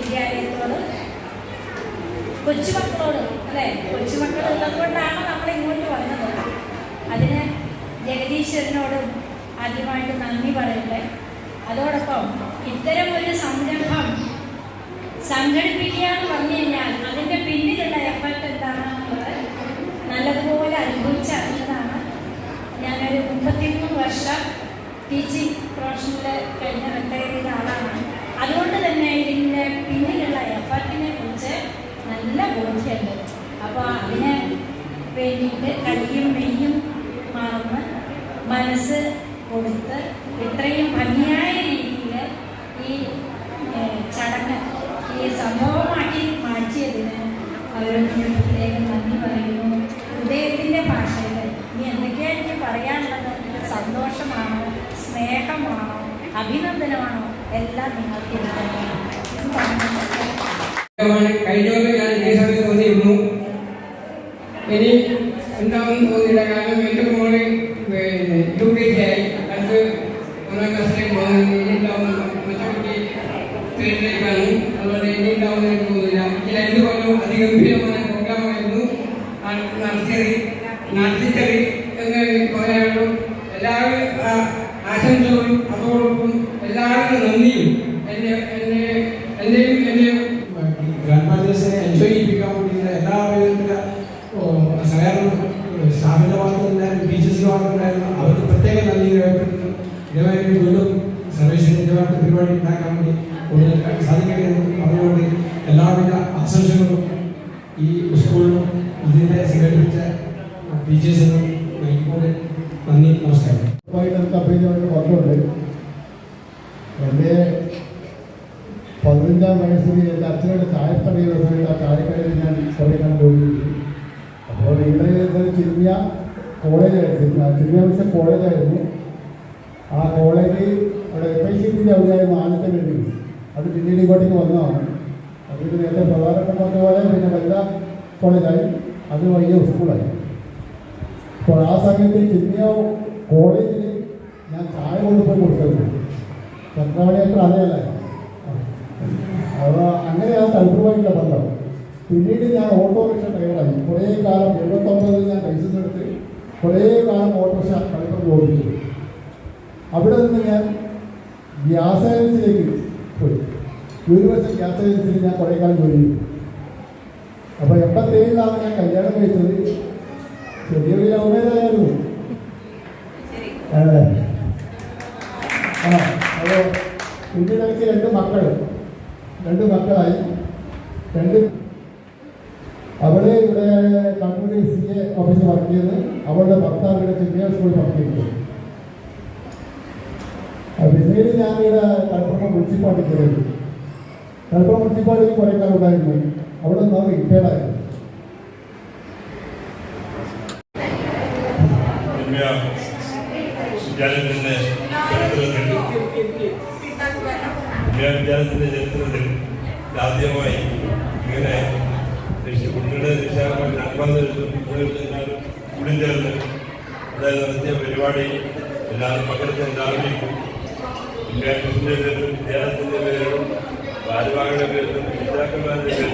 വിദ്യാലയത്തോട് കൊച്ചുമക്കളോട് അല്ലേ, കൊച്ചുമക്കൾ ഉള്ളതുകൊണ്ടാണ് നമ്മൾ ഇങ്ങോട്ട് വന്നത്. അതിന് ജഗദീശ്വരനോടും ആദ്യമായിട്ട് നന്ദി പറയട്ടെ. അതോടൊപ്പം ഇത്തരം ഒരു സംരംഭം സംഘടിപ്പിക്കുക എന്ന് പറഞ്ഞു കഴിഞ്ഞാൽ അതിൻ്റെ പിന്നിലുള്ള എഫർട്ട് എന്താണെന്നുള്ളത് നല്ലതുപോലെ അനുഭവിച്ചറിഞ്ഞതാണ്. ഞാനൊരു 33 വർഷം ടീച്ചിങ് പ്രൊഫഷനിൽ കഴിഞ്ഞ റിട്ടയർ ചെയ്ത ആളാണ്. അതുകൊണ്ട് തന്നെ ഇതിൻ്റെ പിന്നിലുള്ള എഫർട്ടിനെ കുറിച്ച് നല്ല ബോധ്യമുണ്ട്. അപ്പോൾ അതിന് വേണ്ടിയിട്ട് കയ്യും മെയ്യും മറന്ന് മനസ്സ് കൊടുത്ത് ഇത്രയും ഭംഗിയായ രീതിയിൽ ഈ ചടങ്ങ് ഈ സംഭവമാക്കി മാറ്റിയതിന് അവരോട് നന്ദി പറയുന്നു. ഹൃദയത്തിൻ്റെ ഭാഷയിൽ ഇനി എന്തൊക്കെയാണ് എനിക്ക് പറയാനുള്ളത്? സന്തോഷമാണോ, സ്നേഹമാണോ, അഭിനന്ദനമാണോ, എല്ലാം നിങ്ങൾക്ക് കഴിഞ്ഞോട്ട് ഞാൻ ഇതേ സമയത്ത് വന്നിരുന്നു. ഇനി എന്താണെന്ന് തോന്നിയില്ല. കാരണം എൻ്റെ മോള് UKG ആയി. അടുത്ത് 1ാം ക്ലാസ്സിലേക്ക് പോകുന്നു. മെച്ചപ്പെട്ടി ട്രെയിനിലേക്കാണ്. അതുകൊണ്ട് ഇനി ഉണ്ടാവുന്ന എനിക്ക് തോന്നില്ല. ഈ 2 കൊല്ലം അതിഗംഭീരമായ പ്രോഗ്രാമായിരുന്നു നടത്തിച്ചത് എന്ന് പറയാനുള്ളൂ. എല്ലാവരും ആശംസകളും അതോടൊപ്പം എല്ലാവരും നന്ദിയും എൻ്റെയും ഗ്രാൻഡ്ഫാദേഴ്സിനെ എൻജോയ് ചെയ്യിപ്പിക്കാൻ വേണ്ടിയുള്ള എല്ലാ വിധത്തിലുള്ള സഹകരണം സ്റ്റാഫിൻ്റെ ഭാഗത്തുനിന്ന് ടീച്ചേഴ്സിൻ്റെ ഭാഗത്തുനിന്നായിരുന്നു. അവർക്ക് പ്രത്യേക നന്ദി രേഖപ്പെടുത്തുന്നു. ഇതേമാതിരി വീണ്ടും സർവേശ്വരൻ ഇതേമായിട്ട് പരിപാടി ഉണ്ടാക്കാൻ വേണ്ടി കൂടുതൽ സാധിക്കണമെന്ന് പറഞ്ഞുകൊണ്ട് എല്ലാവിധ ആശംസകളും ഈ സ്കൂളിലും ഇതിനെ സംഘടിപ്പിച്ച ടീച്ചേഴ്സിനും നൽകിക്കൊണ്ട് നന്ദി, നമസ്കാരം. വന്നുകൊണ്ട് എൻ്റെ 15ാം വയസ്സിൽ എൻ്റെ അച്ഛനോട് ചായപ്പടിയിൽ ആ ചായക്കടയിൽ ഞാൻ കുറേ കണ്ട് ജോലി ചെയ്തു. അപ്പോൾ ഇവിടെ ചിന്യ കോളേജായിരുന്നു, ചിന്യ മിഷൻ കോളേജായിരുന്നു. ആ കോളേജ് അവിടെ FICTൻ്റെ അവിടെയായിരുന്നു ആദ്യത്തെ ബിൽഡിംഗ്. അത് പിന്നീട് ഇങ്ങോട്ടേക്ക് വന്നതാണ്. അതിന് നേരത്തെ പ്രധാനപ്പെട്ട പോലെ പിന്നെ വനിതാ കോളേജായി, അത് വലിയ സ്കൂളായി. അപ്പോൾ ആ സമയത്ത് ചിന്യ കോളേജിൽ ഞാൻ ചായ കൊണ്ടുപോയി കൊടുത്തിരുന്നു. ചക്രവാണിയായിട്ട് അതേയല്ല. അപ്പോൾ അങ്ങനെയാണ് തലപ്പുറമായിട്ടുള്ള ബന്ധം. പിന്നീട് ഞാൻ ഓട്ടോറിക്ഷ ഡ്രൈവറായി. കുറേ കാലം 79 ഞാൻ ലൈസൻസ് എടുത്ത് കുറേ കാലം ഓട്ടോറിക്ഷ തലപ്പുറം ഓടിച്ചു. അവിടെ നിന്ന് ഞാൻ ഗ്യാസ് ഏജൻസിയിലേക്ക് പോയി. യൂണിവേഴ്സിറ്റി ഗ്യാസ് ഏജൻസിയിൽ ഞാൻ കുറേ കാലം ജോലി ചെയ്തു. അപ്പോൾ 87 ഞാൻ കല്യാണം കഴിച്ചത്. ചെറിയൊരു ലൗമേരായിരുന്നു. അതെ. അപ്പോൾ പിന്നീട് എനിക്ക് 2 മക്കളായി. അവളെ ഇവിടെ കണ്ണൂർ CA ഓഫീസിൽ വർക്ക് ചെയ്ത്, അവളുടെ ഭർത്താവ് ഇവിടെ ചെറിയ സ്കൂളിൽ വർക്ക് ചെയ്തു. പിന്നീട് ഞാനിവിടെ മലപ്പുറം മുനിസിപ്പാലിറ്റി കയറി. മലപ്പുറം മുനിസിപ്പാലിറ്റി കുറേ കാലം ഉണ്ടായിരുന്നു. അവിടെ നിന്ന് റിട്ടയർഡായിരുന്നു. വിദ്യാലയത്തിൻ്റെ ചരിത്രത്തിൽ ആദ്യമായി ഇങ്ങനെ കുട്ടികളുടെ കൂടി ചേർന്ന് അതായത് നടത്തിയ പരിപാടി എല്ലാവരും പങ്കെടുത്ത് എല്ലാവരേക്കും വിദ്യാലയത്തിൻ്റെ പേരിലും വിദ്യാലയത്തിൻ്റെ പേരിലും ഭാരവാഹികളുടെ പേരിലും പിതാക്കന്മാരുടെ പേരിലും